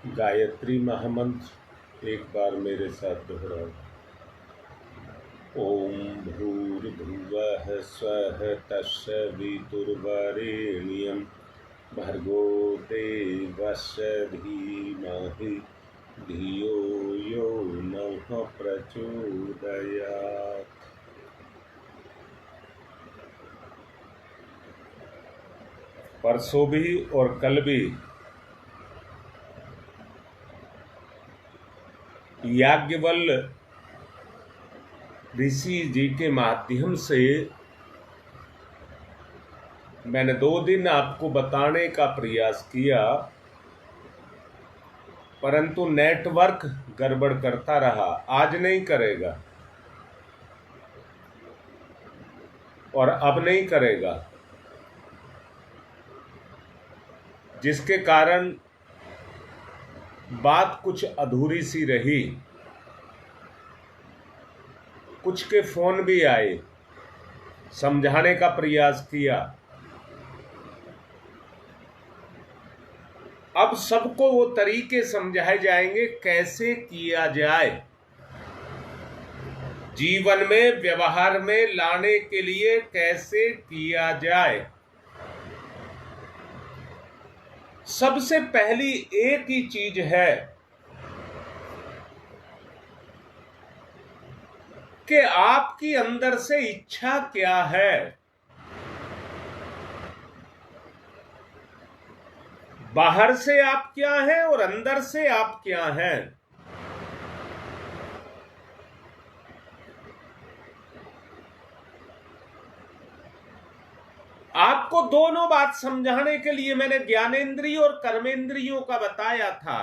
गायत्री महामंत्र एक बार मेरे साथ दोहराओ। ओम भूर्भुवः स्वः तत्सवितुर्वरेण्यं भर्गो देवस्य धीमहि धियो यो नः प्रचोदयात्। परसों भी और कल भी याज्ञवल्क्य ऋषि जी के माध्यम से मैंने 2 दिन आपको बताने का प्रयास किया, परंतु नेटवर्क गड़बड़ करता रहा। आज नहीं करेगा और अब नहीं करेगा, जिसके कारण बात कुछ अधूरी सी रही। कुछ के फोन भी आए, समझाने का प्रयास किया। अब सबको वो तरीके समझाए जाएंगे कैसे किया जाए, जीवन में व्यवहार में लाने के लिए कैसे किया जाए। सबसे पहली एक ही चीज है कि आपकी अंदर से इच्छा क्या है। बाहर से आप क्या हैं और अंदर से आप क्या हैं। आपको दोनों बात समझाने के लिए मैंने ज्ञानेंद्रिय और कर्मेंद्रियों का बताया था।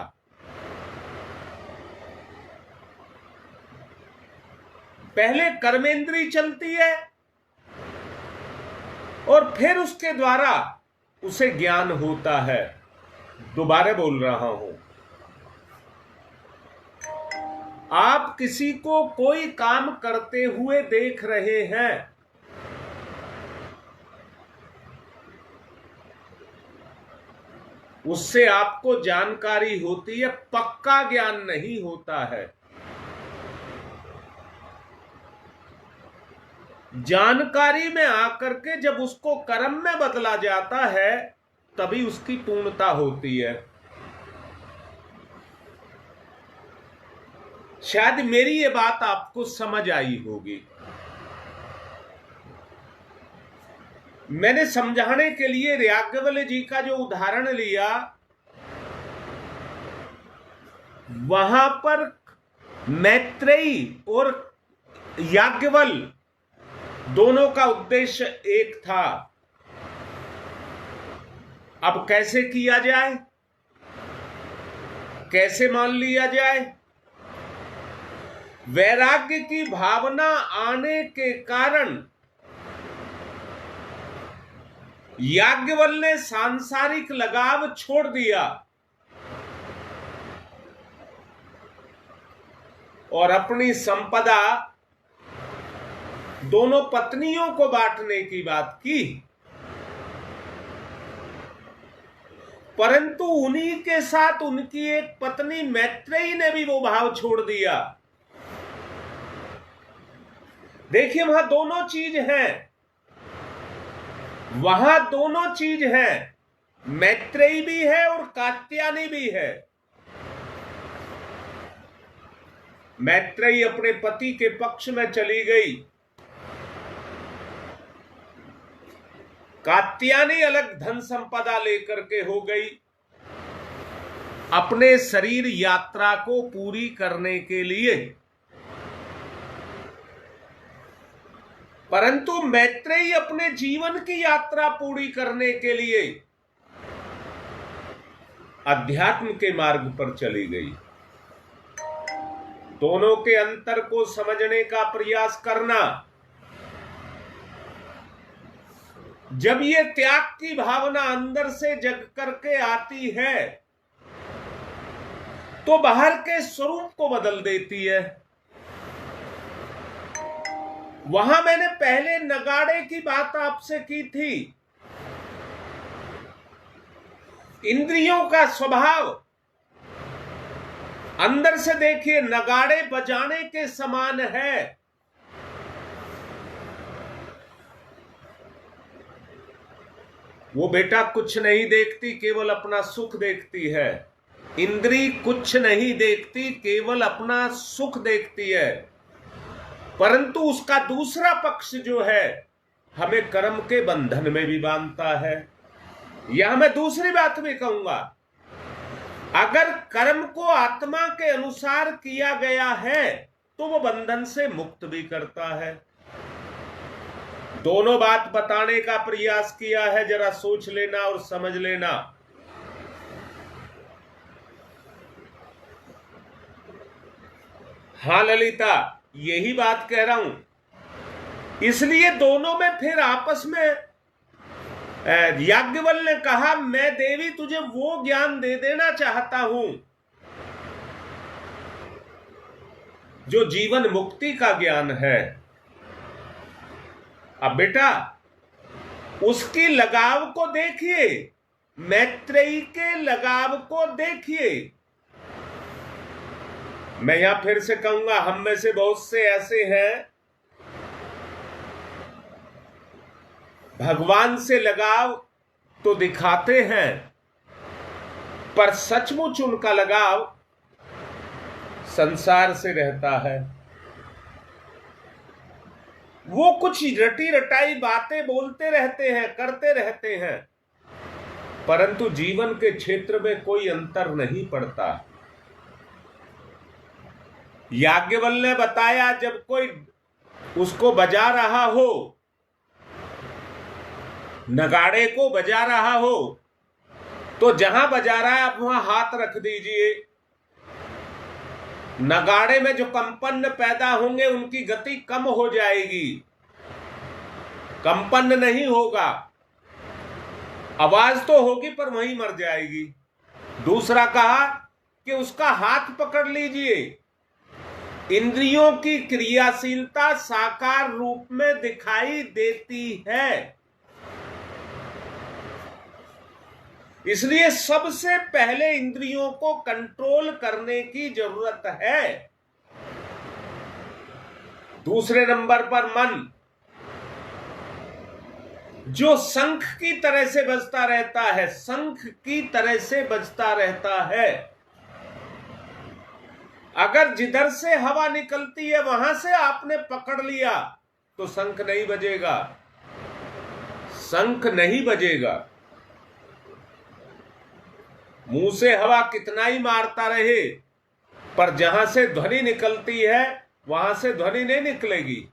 पहले कर्मेंद्री चलती है और फिर उसके द्वारा उसे ज्ञान होता है। दोबारा बोल रहा हूं, आप किसी को कोई काम करते हुए देख रहे हैं, उससे आपको जानकारी होती है, पक्का ज्ञान नहीं होता है। जानकारी में आकर के जब उसको कर्म में बदला जाता है तभी उसकी पूर्णता होती है। शायद मेरी ये बात आपको समझ आई होगी। मैंने समझाने के लिए याज्ञवल्क्य जी का जो उदाहरण लिया, वहां पर मैत्रेयी और याज्ञवल्क्य दोनों का उद्देश्य एक था। अब कैसे किया जाए, कैसे मान लिया जाए। वैराग्य की भावना आने के कारण याज्ञवल्क्य ने सांसारिक लगाव छोड़ दिया और अपनी संपदा दोनों पत्नियों को बांटने की बात की। परंतु उन्हीं के साथ उनकी एक पत्नी मैत्रेयी ने भी वो भाव छोड़ दिया। देखिए, वहां दोनों चीज हैं, वहां दोनों चीज है। मैत्रेयी भी है और कात्यायनी भी है। मैत्रेयी अपने पति के पक्ष में चली गई, कात्यायनी अलग धन संपदा लेकर के हो गई अपने शरीर यात्रा को पूरी करने के लिए। परंतु मैत्रेयी अपने जीवन की यात्रा पूरी करने के लिए अध्यात्म के मार्ग पर चली गई। दोनों के अंतर को समझने का प्रयास करना। जब ये त्याग की भावना अंदर से जग करके आती है तो बाहर के स्वरूप को बदल देती है। वहां मैंने पहले नगाड़े की बात आपसे की थी। इंद्रियों का स्वभाव अंदर से देखिए नगाड़े बजाने के समान है। वो बेटा कुछ नहीं देखती, केवल अपना सुख देखती है। इंद्री कुछ नहीं देखती, केवल अपना सुख देखती है। परंतु उसका दूसरा पक्ष जो है हमें कर्म के बंधन में भी बांधता है। यह मैं दूसरी बात भी कहूंगा, अगर कर्म को आत्मा के अनुसार किया गया है तो वो बंधन से मुक्त भी करता है। दोनों बात बताने का प्रयास किया है, जरा सोच लेना और समझ लेना। हाँ ललिता, यही बात कह रहा हूं। इसलिए दोनों में फिर आपस में याज्ञवल्क्य ने कहा, मैं देवी तुझे वो ज्ञान दे देना चाहता हूं जो जीवन मुक्ति का ज्ञान है। अब बेटा उसकी लगाव को देखिए, मैत्रेयी के लगाव को देखिए। मैं यहां फिर से कहूंगा, हम में से बहुत से ऐसे हैं भगवान से लगाव तो दिखाते हैं, पर सचमुच उनका लगाव संसार से रहता है। वो कुछ रटी रटाई बातें बोलते रहते हैं, करते रहते हैं, परंतु जीवन के क्षेत्र में कोई अंतर नहीं पड़ता। याज्ञवल्क्य ने बताया, जब कोई उसको बजा रहा हो, नगाड़े को बजा रहा हो, तो जहां बजा रहा है आप वहां हाथ रख दीजिए। नगाड़े में जो कंपन पैदा होंगे उनकी गति कम हो जाएगी, कंपन नहीं होगा, आवाज तो होगी पर वहीं मर जाएगी। दूसरा कहा कि उसका हाथ पकड़ लीजिए। इंद्रियों की क्रियाशीलता साकार रूप में दिखाई देती है, इसलिए सबसे पहले इंद्रियों को कंट्रोल करने की जरूरत है। दूसरे नंबर पर मन, जो शंख की तरह से बजता रहता है, शंख की तरह से बजता रहता है। अगर जिधर से हवा निकलती है वहां से आपने पकड़ लिया तो शंख नहीं बजेगा, शंख नहीं बजेगा। मुंह से हवा कितना ही मारता रहे, पर जहां से ध्वनि निकलती है वहां से ध्वनि नहीं निकलेगी।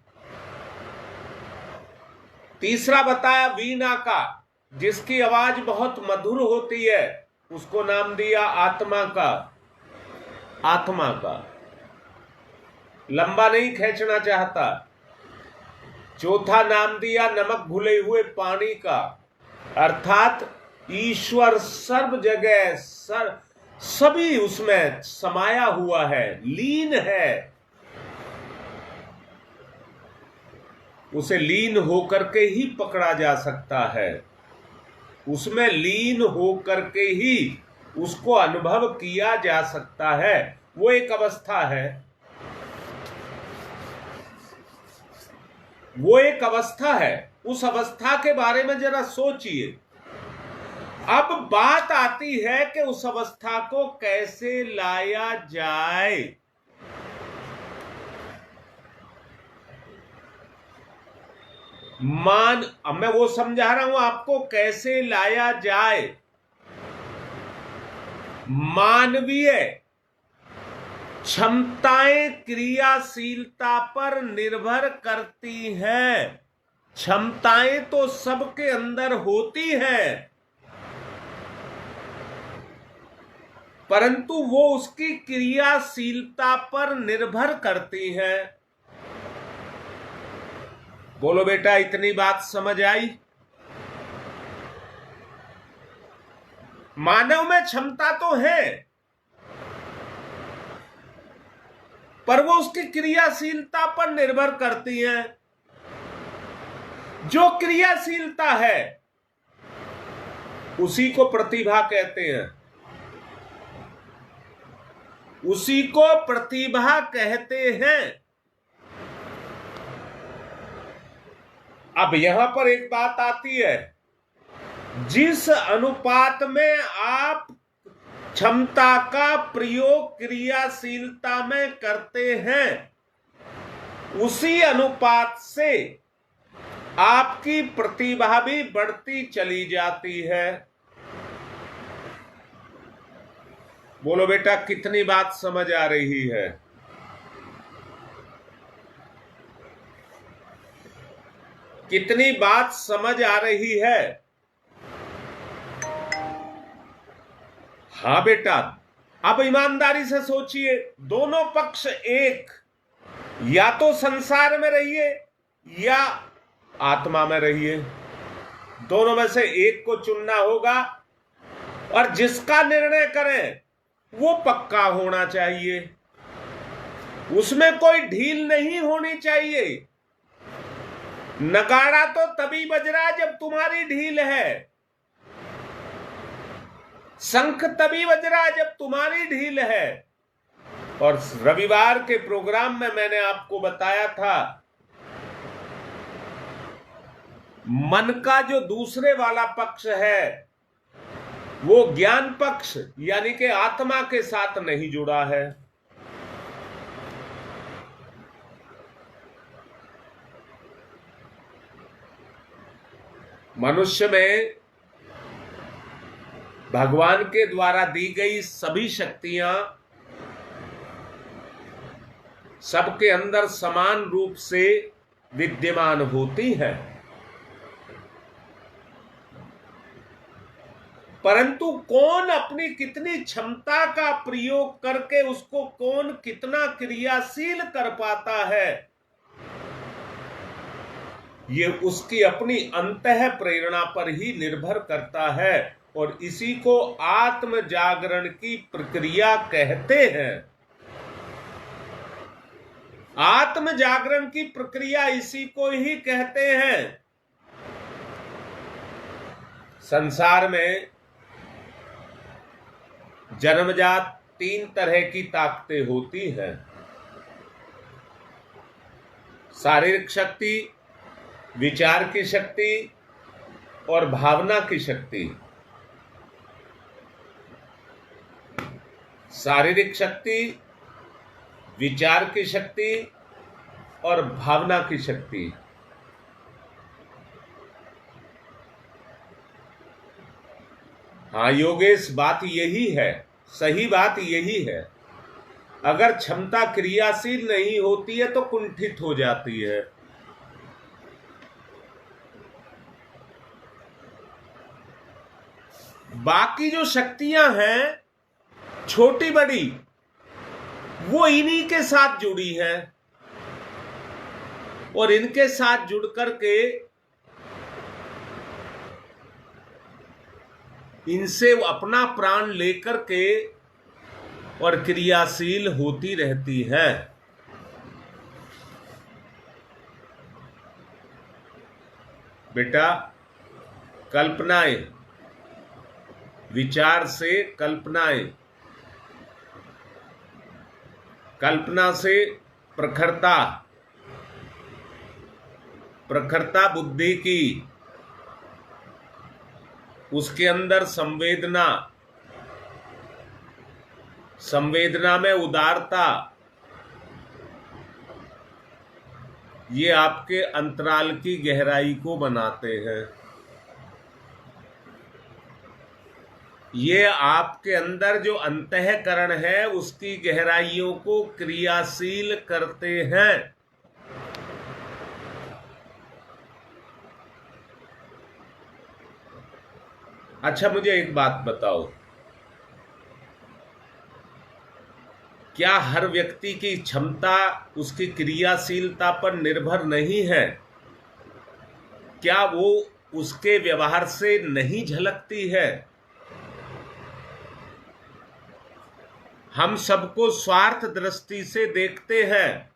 तीसरा बताया वीणा का, जिसकी आवाज बहुत मधुर होती है, उसको नाम दिया आत्मा का। आत्मा का लंबा नहीं खींचना चाहता। चौथा नाम दिया नमक घुले हुए पानी का, अर्थात ईश्वर सर्व जगह सभी उसमें समाया हुआ है, लीन है। उसे लीन होकर के ही पकड़ा जा सकता है, उसमें लीन होकर के ही उसको अनुभव किया जा सकता है। वो एक अवस्था है, वो एक अवस्था है। उस अवस्था के बारे में जरा सोचिए। अब बात आती है कि उस अवस्था को कैसे लाया जाए। अब मैं वो समझा रहा हूं आपको कैसे लाया जाए। मानवीय क्षमताएं क्रियाशीलता पर निर्भर करती हैं। क्षमताएं तो सबके अंदर होती हैं, परंतु वो उसकी क्रियाशीलता पर निर्भर करती है। बोलो बेटा, इतनी बात समझ आई? मानव में क्षमता तो है, पर वो उसकी क्रियाशीलता पर निर्भर करती है। जो क्रियाशीलता है उसी को प्रतिभा कहते हैं। उसी को प्रतिभा कहते हैं। अब यहां पर एक बात आती है, जिस अनुपात में आप क्षमता का प्रयोग क्रियाशीलता में करते हैं, उसी अनुपात से आपकी प्रतिभा भी बढ़ती चली जाती है। बोलो बेटा, कितनी बात समझ आ रही है? कितनी बात समझ आ रही है? हाँ बेटा, अब ईमानदारी से सोचिए, दोनों पक्ष एक, या तो संसार में रहिए या आत्मा में रहिए, दोनों में से एक को चुनना होगा, और जिसका निर्णय करें वो पक्का होना चाहिए, उसमें कोई ढील नहीं होनी चाहिए। नगाड़ा तो तभी बज रहा जब तुम्हारी ढील है, शंख तभी बज रहा जब तुम्हारी ढील है। और रविवार के प्रोग्राम में मैंने आपको बताया था, मन का जो दूसरे वाला पक्ष है वो ज्ञान पक्ष यानी कि आत्मा के साथ नहीं जुड़ा है। मनुष्य में भगवान के द्वारा दी गई सभी शक्तियां सबके अंदर समान रूप से विद्यमान होती हैं, परंतु कौन अपनी कितनी क्षमता का प्रयोग करके उसको कौन कितना क्रियाशील कर पाता है, ये उसकी अपनी अंतः प्रेरणा पर ही निर्भर करता है। और इसी को आत्म जागरण की प्रक्रिया कहते हैं। आत्म जागरण की प्रक्रिया इसी को ही कहते हैं। संसार में जन्मजात 3 तरह की ताकतें होती हैं, शारीरिक शक्ति, विचार की शक्ति और भावना की शक्ति। शारीरिक शक्ति, विचार की शक्ति और भावना की शक्ति। हाँ योगेश, बात यही है, सही बात यही है। अगर क्षमता क्रियाशील नहीं होती है तो कुंठित हो जाती है। बाकी जो शक्तियां हैं छोटी बड़ी, वो इन्हीं के साथ जुड़ी हैं, और इनके साथ जुड़ करके इनसे अपना प्राण लेकर के और क्रियाशील होती रहती है। बेटा, कल्पनाएं, विचार से कल्पनाएं, कल्पना से प्रखरता, प्रखरता बुद्धि की, उसके अंदर संवेदना, संवेदना में उदारता, ये आपके अंतराल की गहराई को बनाते हैं। ये आपके अंदर जो अंतःकरण है उसकी गहराइयों को क्रियाशील करते हैं। अच्छा, मुझे एक बात बताओ, क्या हर व्यक्ति की क्षमता उसकी क्रियाशीलता पर निर्भर नहीं है? क्या वो उसके व्यवहार से नहीं झलकती है? हम सबको स्वार्थ दृष्टि से देखते हैं।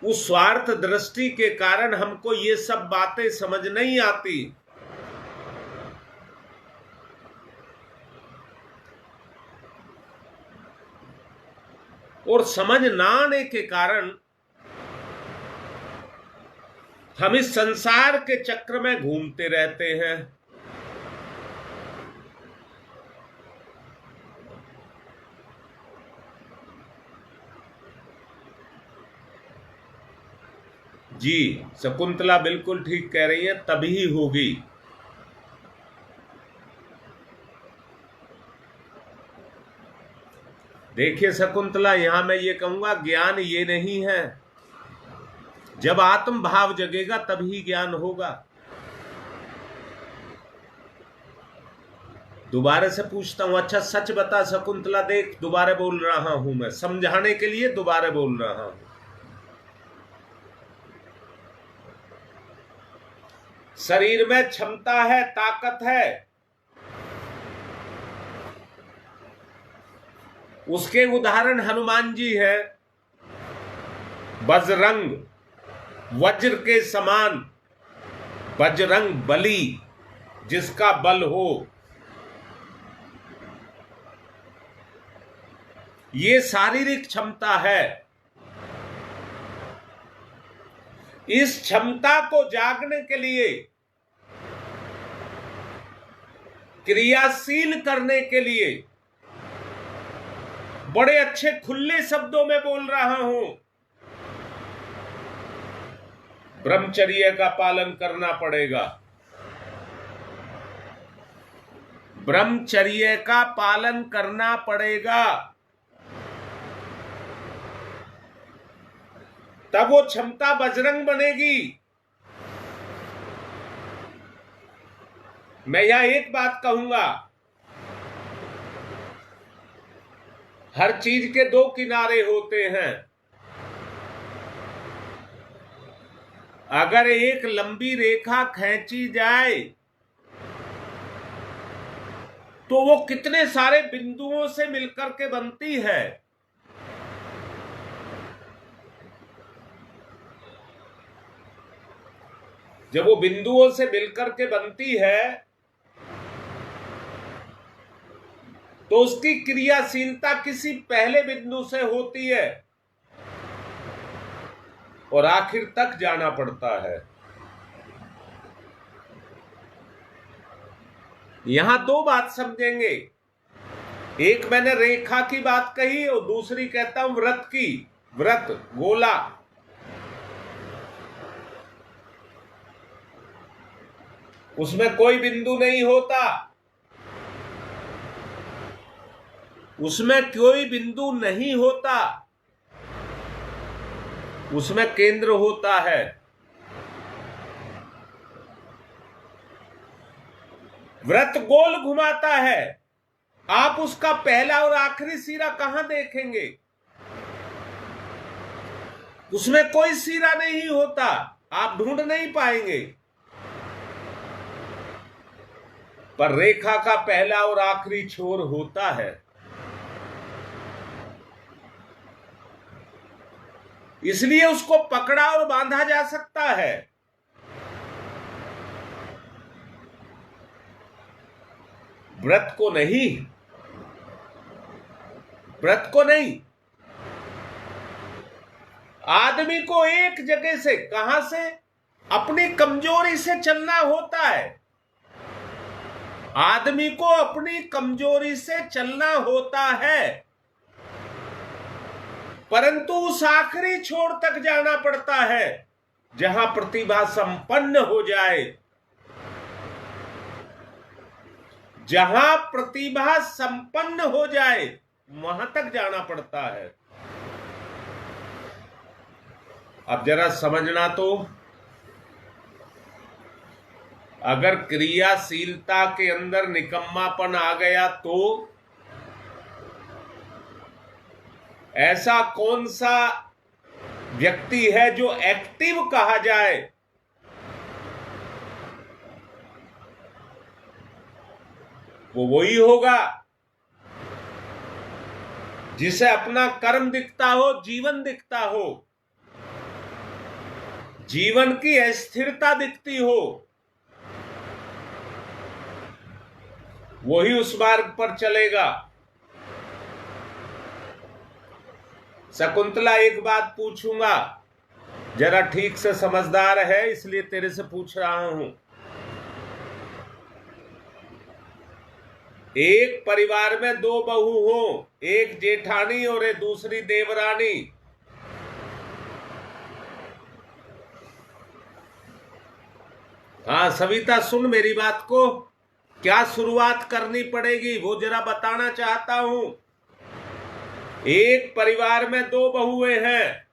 उस स्वार्थ दृष्टि के कारण हमको ये सब बातें समझ नहीं आती। और समझ ना आने के कारण हम इस संसार के चक्र में घूमते रहते हैं। जी, शकुंतला बिल्कुल ठीक कह रही है, तभी होगी। देखिए शकुंतला, यहां मैं ये कहूंगा, ज्ञान ये नहीं है, जब आत्म भाव जगेगा तभी ज्ञान होगा। दोबारा से पूछता हूं, अच्छा सच बता शकुंतला, देख दोबारा बोल रहा हूं, मैं समझाने के लिए दोबारा बोल रहा हूं। शरीर में क्षमता है, ताकत है, उसके उदाहरण हनुमान जी है। बजरंग, वज्र के समान, बजरंग बली, जिसका बल हो। ये शारीरिक क्षमता है। इस क्षमता को जागने के लिए, क्रियाशील करने के लिए, बड़े अच्छे खुले शब्दों में बोल रहा हूं, ब्रह्मचर्य का पालन करना पड़ेगा। ब्रह्मचर्य का पालन करना पड़ेगा, तब वो क्षमता बजरंग बनेगी। मैं यहां एक बात कहूंगा, हर चीज के दो किनारे होते हैं। अगर एक लंबी रेखा खींची जाए तो वो कितने सारे बिंदुओं से मिलकर के बनती है। जब वो बिंदुओं से मिलकर के बनती है तो उसकी क्रियाशीलता किसी पहले बिंदु से होती है और आखिर तक जाना पड़ता है। यहां दो बात समझेंगे, एक मैंने रेखा की बात कही और दूसरी कहता हूं व्रत की। व्रत गोला, उसमें कोई बिंदु नहीं होता, उसमें कोई बिंदु नहीं होता, उसमें केंद्र होता है। व्रत गोल घुमाता है, आप उसका पहला और आखिरी सिरा कहां देखेंगे? उसमें कोई सिरा नहीं होता, आप ढूंढ नहीं पाएंगे। पर रेखा का पहला और आखिरी छोर होता है। इसलिए उसको पकड़ा और बांधा जा सकता है। व्रत को नहीं, व्रत को नहीं। आदमी को एक जगह से, कहां से? अपनी कमजोरी से चलना होता है। आदमी को अपनी कमजोरी से चलना होता है, परंतु उस आखिरी छोर तक जाना पड़ता है जहां प्रतिभा संपन्न हो जाए। जहां प्रतिभा संपन्न हो जाए वहां तक जाना पड़ता है। अब जरा समझना तो, अगर क्रियाशीलता के अंदर निकम्मापन आ गया तो ऐसा कौन सा व्यक्ति है जो एक्टिव कहा जाए? वो वही होगा जिसे अपना कर्म दिखता हो, जीवन दिखता हो, जीवन की अस्थिरता दिखती हो, वही उस मार्ग पर चलेगा। शकुंतला एक बात पूछूंगा, जरा ठीक से समझदार है इसलिए तेरे से पूछ रहा हूं। एक परिवार में दो बहू हो, एक जेठानी और एक दूसरी देवरानी, हाँ सविता सुन मेरी बात को, क्या शुरुआत करनी पड़ेगी वो जरा बताना चाहता हूं। एक परिवार में दो बहुएं हैं,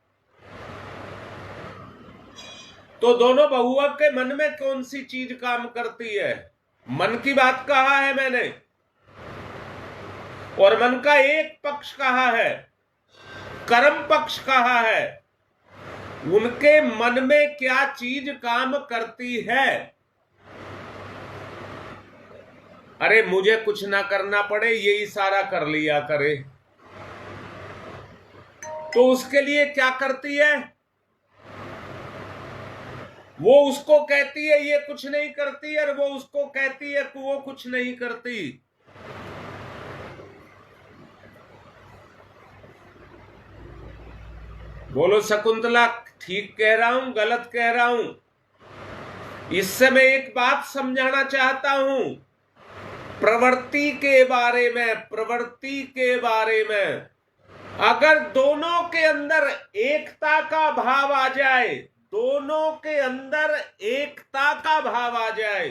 तो दोनों बहुओं के मन में कौन सी चीज काम करती है? मन की बात कहा है मैंने, और मन का एक पक्ष कहा है, कर्म पक्ष कहा है। उनके मन में क्या चीज काम करती है? अरे मुझे कुछ ना करना पड़े, ये इशारा कर लिया करे, तो उसके लिए क्या करती है? वो उसको कहती है ये कुछ नहीं करती, और वो उसको कहती है कि वो कुछ नहीं करती। बोलो शकुंतला, ठीक कह रहा हूं गलत कह रहा हूं? इससे मैं एक बात समझाना चाहता हूं, प्रवृत्ति के बारे में अगर दोनों के अंदर एकता का भाव आ जाए, दोनों के अंदर एकता का भाव आ जाए,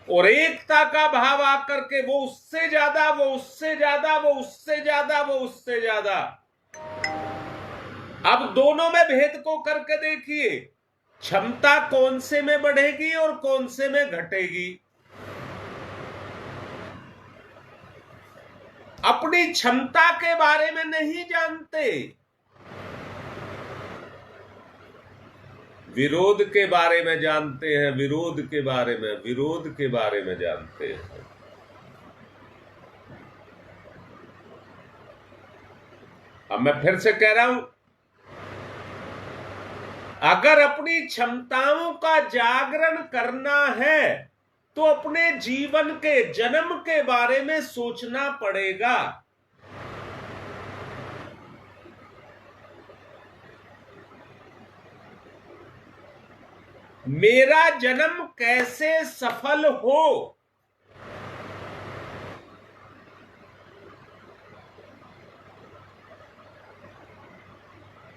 और एकता का भाव आकर के वो उससे ज्यादा, वो उससे ज्यादा, वो उससे ज्यादा, वो उससे ज्यादा, अब दोनों में भेद को करके देखिए, क्षमता कौन से में बढ़ेगी और कौन से में घटेगी। अपनी क्षमता के बारे में नहीं जानते, विरोध के बारे में जानते हैं, विरोध के बारे में जानते हैं। अब मैं फिर से कह रहा हूं, अगर अपनी क्षमताओं का जागरण करना है तो अपने जीवन के जन्म के बारे में सोचना पड़ेगा। मेरा जन्म कैसे सफल हो?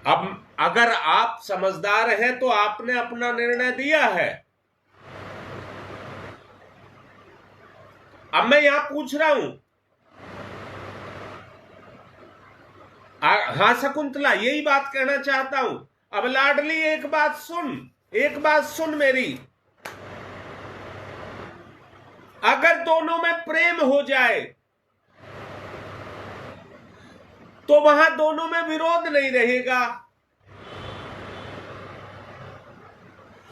अब अगर आप समझदार हैं तो आपने अपना निर्णय दिया है। अब मैं यहां पूछ रहा हूं, हाँ शकुंतला यही बात कहना चाहता हूं। अब लाडली एक बात सुन मेरी, अगर दोनों में प्रेम हो जाए तो वहां दोनों में विरोध नहीं रहेगा।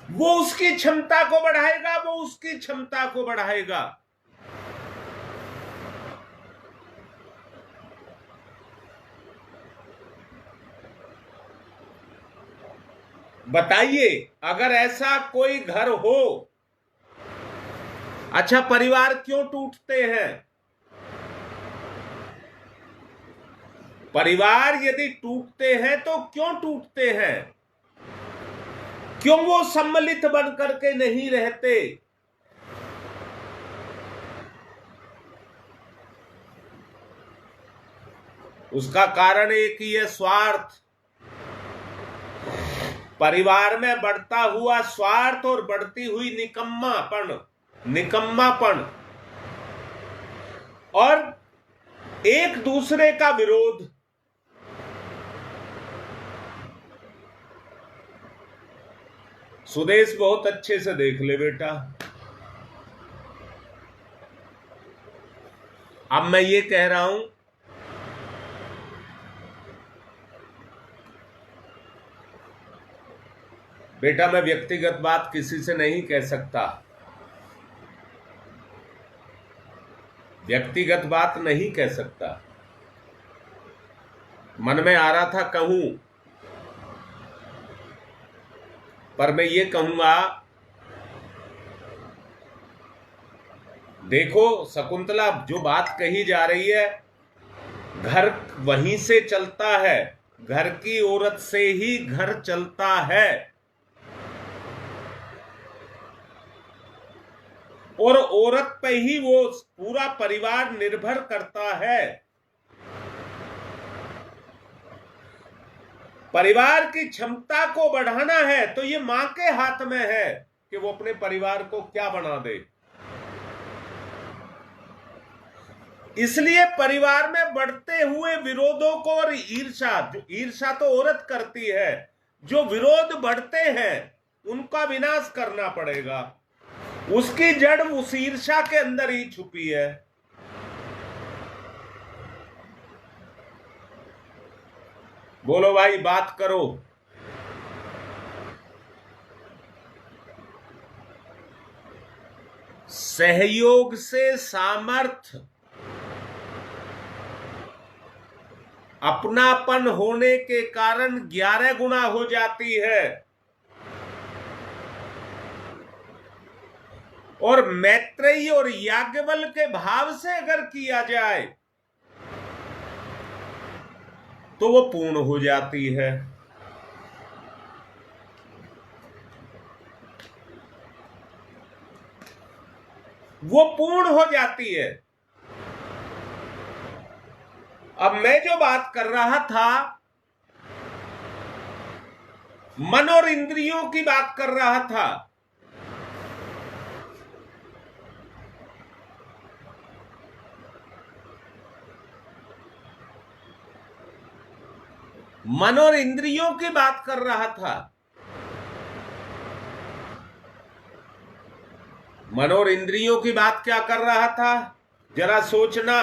वो उसकी क्षमता को बढ़ाएगा, वो उसकी क्षमता को बढ़ाएगा। बताइए, अगर ऐसा कोई घर हो, अच्छा परिवार क्यों टूटते हैं? परिवार यदि टूटते हैं तो क्यों टूटते हैं? क्यों वो सम्मिलित बन करके नहीं रहते? उसका कारण एक ही है, स्वार्थ। परिवार में बढ़ता हुआ स्वार्थ और बढ़ती हुई निकम्मापन और एक दूसरे का विरोध। सुदेश बहुत अच्छे से देख ले बेटा। अब मैं ये कह रहा हूं, बेटा मैं व्यक्तिगत बात किसी से नहीं कह सकता, व्यक्तिगत बात नहीं कह सकता। मन में आ रहा था कहूं, पर मैं ये कहूंगा, देखो शकुंतला जो बात कही जा रही है घर वहीं से चलता है, घर की औरत से ही घर चलता है, और औरत पे ही वो पूरा परिवार निर्भर करता है। परिवार की क्षमता को बढ़ाना है तो ये मां के हाथ में है कि वो अपने परिवार को क्या बना दे। इसलिए परिवार में बढ़ते हुए विरोधों को और ईर्ष्या, जो ईर्ष्या तो औरत करती है, जो विरोध बढ़ते हैं उनका विनाश करना पड़ेगा। उसकी जड़ उस ईर्ष्या के अंदर ही छुपी है। बोलो भाई, बात करो। सहयोग से सामर्थ्य, अपनापन होने के कारण 11 गुना हो जाती है, और मैत्रेयी और याज्ञवल्क्य के भाव से अगर किया जाए तो वो पूर्ण हो जाती है। वो पूर्ण हो जाती है। अब मैं जो बात कर रहा था, मन और इंद्रियों की बात कर रहा था। मन और इंद्रियों की बात कर रहा था। मन और इंद्रियों की बात क्या कर रहा था, जरा सोचना।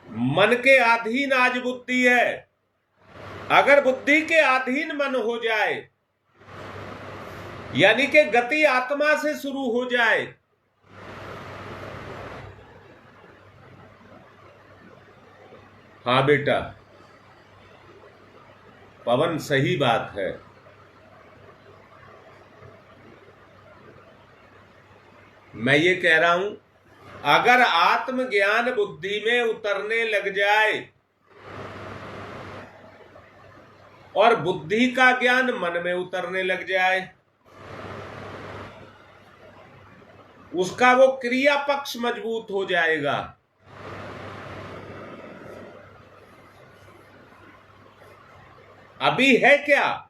मन के अधीन आज बुद्धि है। अगर बुद्धि के अधीन मन हो जाए, यानी कि गति आत्मा से शुरू हो जाए, हाँ बेटा पवन, सही बात है। मैं ये कह रहा हूं, अगर आत्मज्ञान बुद्धि में उतरने लग जाए और बुद्धि का ज्ञान मन में उतरने लग जाए, उसका वो क्रिया पक्ष मजबूत हो जाएगा। अभी है क्या,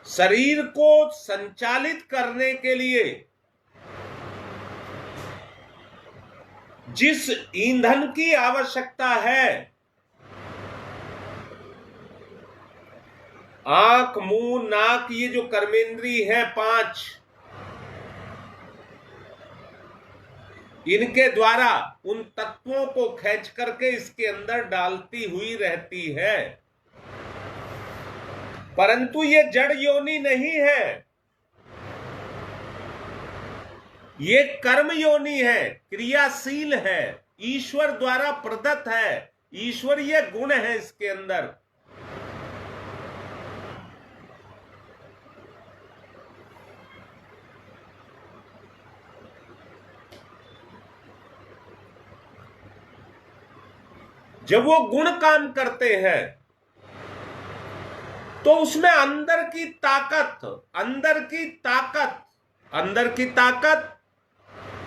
शरीर को संचालित करने के लिए जिस ईंधन की आवश्यकता है, आंख, मुंह, नाक, ये जो कर्मेंद्री है 5, इनके द्वारा उन तत्वों को खींच करके इसके अंदर डालती हुई रहती है। परंतु ये जड़ योनि नहीं है, ये कर्म योनि है, क्रियाशील है, ईश्वर द्वारा प्रदत्त है, ईश्वरीय गुण है इसके अंदर। जब वो गुण काम करते हैं तो उसमें अंदर की ताकत,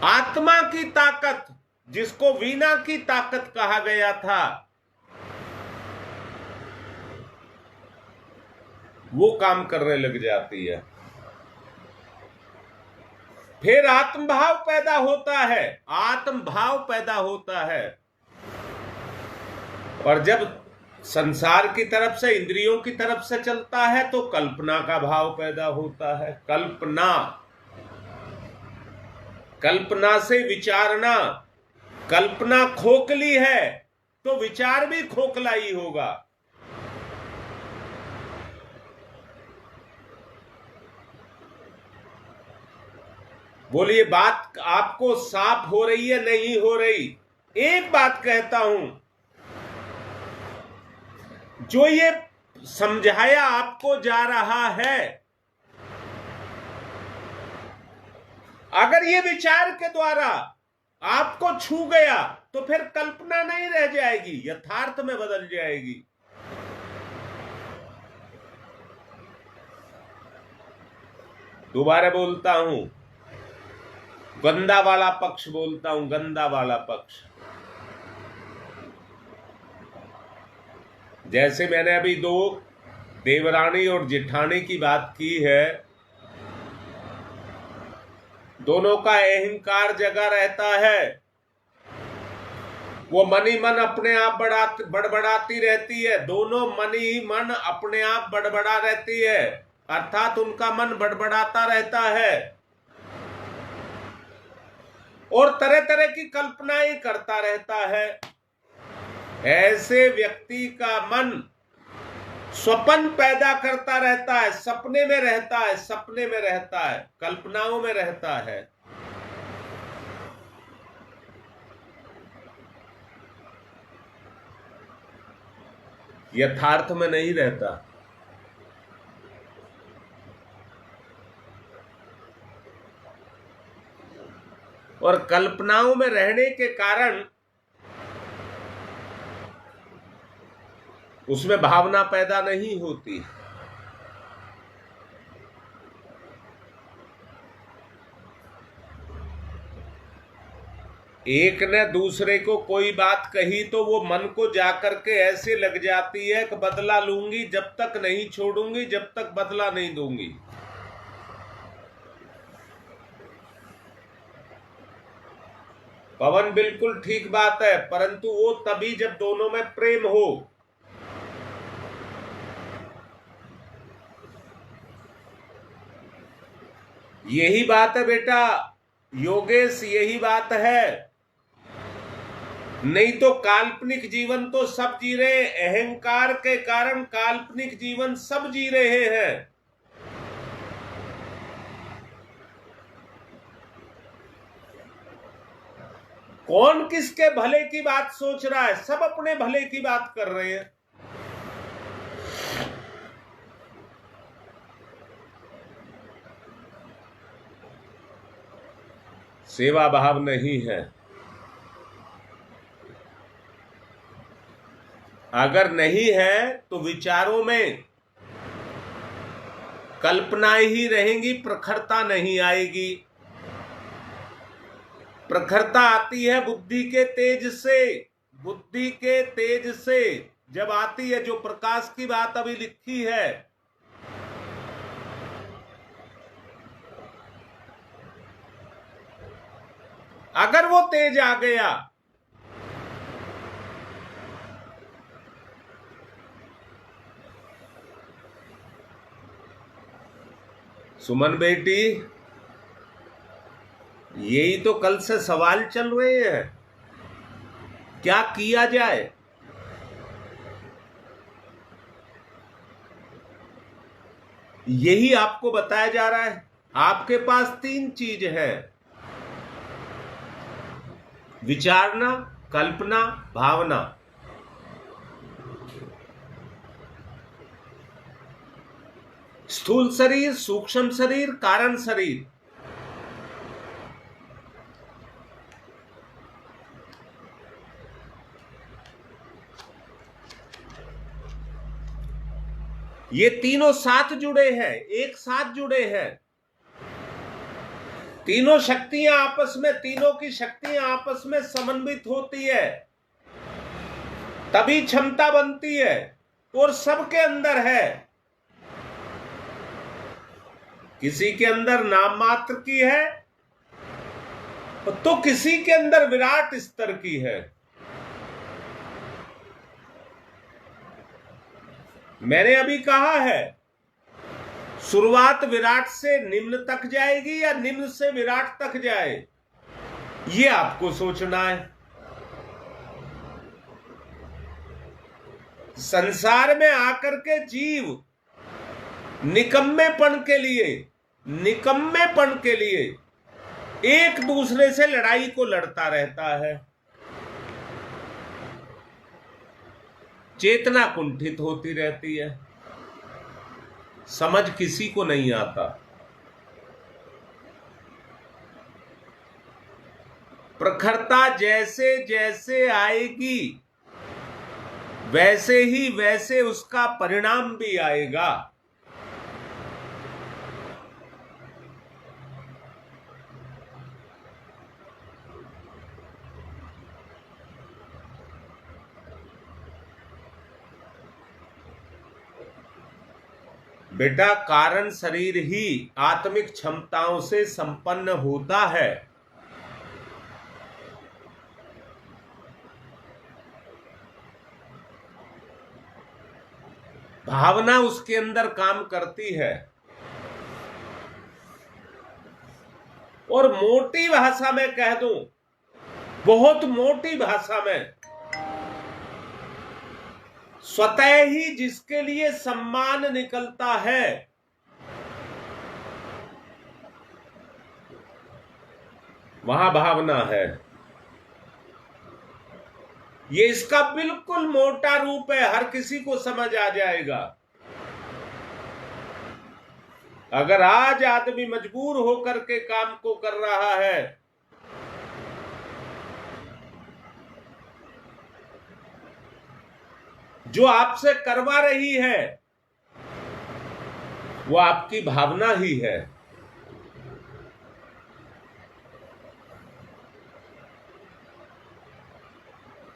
आत्मा की ताकत, जिसको वीणा की ताकत कहा गया था, वो काम करने लग जाती है। फिर आत्मभाव पैदा होता है, और जब संसार की तरफ से, इंद्रियों की तरफ से चलता है तो कल्पना का भाव पैदा होता है। कल्पना से विचारना। कल्पना खोखली है तो विचार भी खोखला ही होगा। बोलिए, बात आपको साफ हो रही है, नहीं हो रही? एक बात कहता हूं, जो ये समझाया आपको जा रहा है, अगर ये विचार के द्वारा आपको छू गया तो फिर कल्पना नहीं रह जाएगी, यथार्थ में बदल जाएगी। दोबारा बोलता हूं, गंदा वाला पक्ष बोलता हूं, गंदा वाला पक्ष। जैसे मैंने अभी दो देवरानी और जेठानी की बात की है, दोनों का अहंकार जगा रहता है, वो मन ही मन अपने आप बड़बड़ाती रहती है, दोनों मन ही मन अपने आप बड़बड़ा रहती है, अर्थात उनका मन बड़बड़ाता रहता है और तरह तरह की कल्पनाएं करता रहता है। ऐसे व्यक्ति का मन स्वप्न पैदा करता रहता है, सपने में रहता है, सपने में रहता है, कल्पनाओं में रहता है। यथार्थ में नहीं रहता। और कल्पनाओं में रहने के कारण उसमें भावना पैदा नहीं होती। एक ने दूसरे को कोई बात कही तो वो मन को जाकर के ऐसे लग जाती है कि बदला लूंगी, जब तक नहीं छोड़ूंगी, जब तक बदला नहीं दूंगी। पवन बिल्कुल ठीक बात है, परंतु वो तभी जब दोनों में प्रेम हो। यही बात है बेटा योगेश, यही बात है। नहीं तो काल्पनिक जीवन तो सब जी रहे, अहंकार के कारण काल्पनिक जीवन सब जी रहे हैं। कौन किसके भले की बात सोच रहा है? सब अपने भले की बात कर रहे हैं। सेवा भाव नहीं है। अगर नहीं है तो विचारों में कल्पनाएं ही रहेंगी, प्रखरता नहीं आएगी। प्रखरता आती है बुद्धि के तेज से, बुद्धि के तेज से जब आती है, जो प्रकाश की बात अभी लिखी है, अगर वो तेज आ गया सुमन बेटी, यही तो कल से सवाल चल रहे हैं, क्या किया जाए। यही आपको बताया जा रहा है। आपके पास 3 चीज है, विचारना, कल्पना, भावना। स्थूल शरीर, सूक्ष्म शरीर, कारण शरीर। ये तीनों साथ जुड़े हैं, एक साथ जुड़े हैं। तीनों शक्तियां आपस में, तीनों की शक्तियां आपस में समन्वित होती है, तभी क्षमता बनती है। और सबके अंदर है, किसी के अंदर नाम मात्र की है तो किसी के अंदर विराट स्तर की है। मैंने अभी कहा है, शुरुआत विराट से निम्न तक जाएगी या निम्न से विराट तक जाए, ये आपको सोचना है। संसार में आकर के जीव निकम्मेपन के लिए एक दूसरे से लड़ाई को लड़ता रहता है। चेतना कुंठित होती रहती है, समझ किसी को नहीं आता। प्रखरता जैसे जैसे आएगी वैसे ही वैसे उसका परिणाम भी आएगा। बेटा, कारण शरीर ही आत्मिक क्षमताओं से संपन्न होता है। भावना उसके अंदर काम करती है। और मोटी भाषा में कह दूं, बहुत मोटी भाषा में, स्वतः ही जिसके लिए सम्मान निकलता है वहां भावना है। ये इसका बिल्कुल मोटा रूप है, हर किसी को समझ आ जाएगा। अगर आज आदमी मजबूर होकर के काम को कर रहा है, जो आपसे करवा रही है वो आपकी भावना ही है।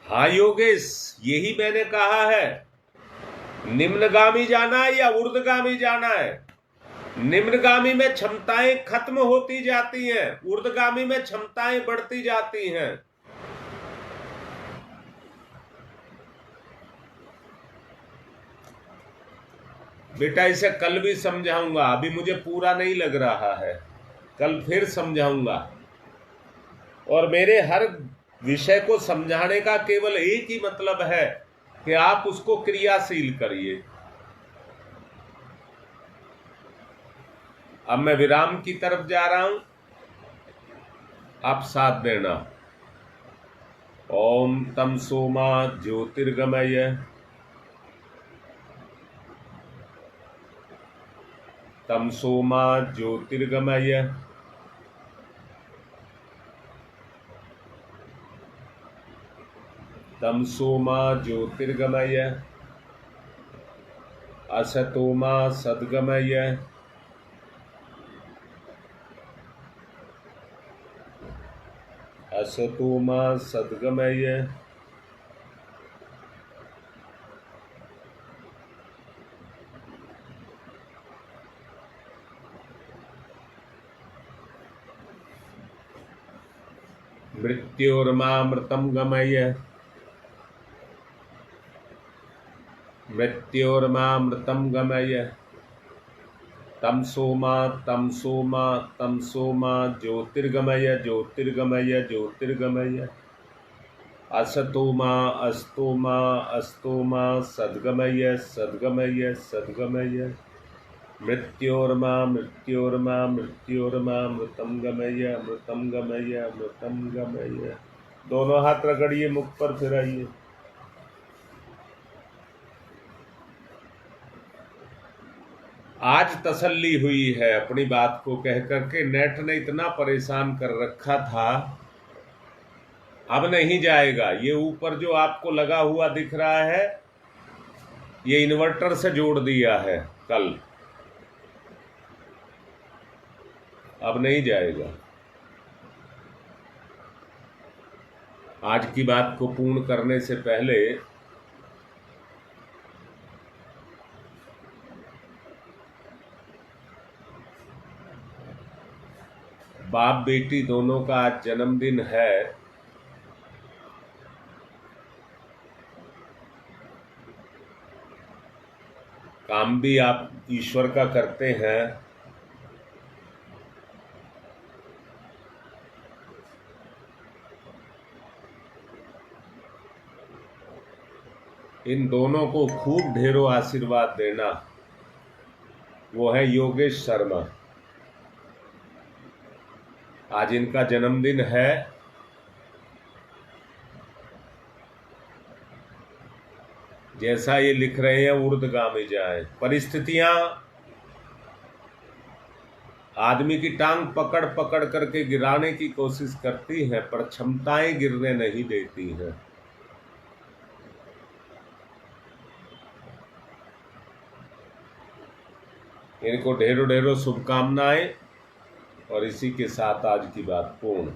हाँ योगेश, यही मैंने कहा है, निम्नगामी जाना है या ऊर्ध्वगामी जाना है। निम्नगामी में क्षमताएं खत्म होती जाती हैं, ऊर्ध्वगामी में क्षमताएं बढ़ती जाती हैं। बेटा, इसे कल भी समझाऊंगा, अभी मुझे पूरा नहीं लग रहा है, कल फिर समझाऊंगा। और मेरे हर विषय को समझाने का केवल एक ही मतलब है कि आप उसको क्रियाशील करिए। अब मैं विराम की तरफ जा रहा हूं, आप साथ देना। ओम तम सोमा ज्योतिर्गमय तम सोमा ज्योतिर्गमय तम सोमा ज्योतिर्गमय असतोमा सद्गमय असतोमा सद्गमय मृत्योर्मामृतं गमय मृत्योर्मामृतं गमय तम सोमा ज्योतिर्गमय ज्योतिर्गमय ज्योतिर्गमय असतोमा अस्तोमा अस्तोमा सद्गमय सद्गमय सद्गमय मृत्योर्मा मृतं गमय मृतं गमय मृतं गमय। दोनों हाथ रगड़िए, मुख पर फिराइए। आज तसल्ली हुई है अपनी बात को कह करके। नेट ने इतना परेशान कर रखा था, अब नहीं जाएगा। ये ऊपर जो आपको लगा हुआ दिख रहा है, ये इन्वर्टर से जोड़ दिया है कल, अब नहीं जाएगा। आज की बात को पूर्ण करने से पहले बाप बेटी दोनों का आज जन्मदिन है। काम भी आप ईश्वर का करते हैं, इन दोनों को खूब ढेरों आशीर्वाद देना। वो है योगेश शर्मा, आज इनका जन्मदिन है। जैसा ये लिख रहे हैं ऊर्ध्वगामी जाए, परिस्थितियां आदमी की टांग पकड़ पकड़ करके गिराने की कोशिश करती हैं, पर क्षमताएं गिरने नहीं देती हैं। इनको ढेरों ढेरों शुभकामनाएं, और इसी के साथ आज की बात पूर्ण।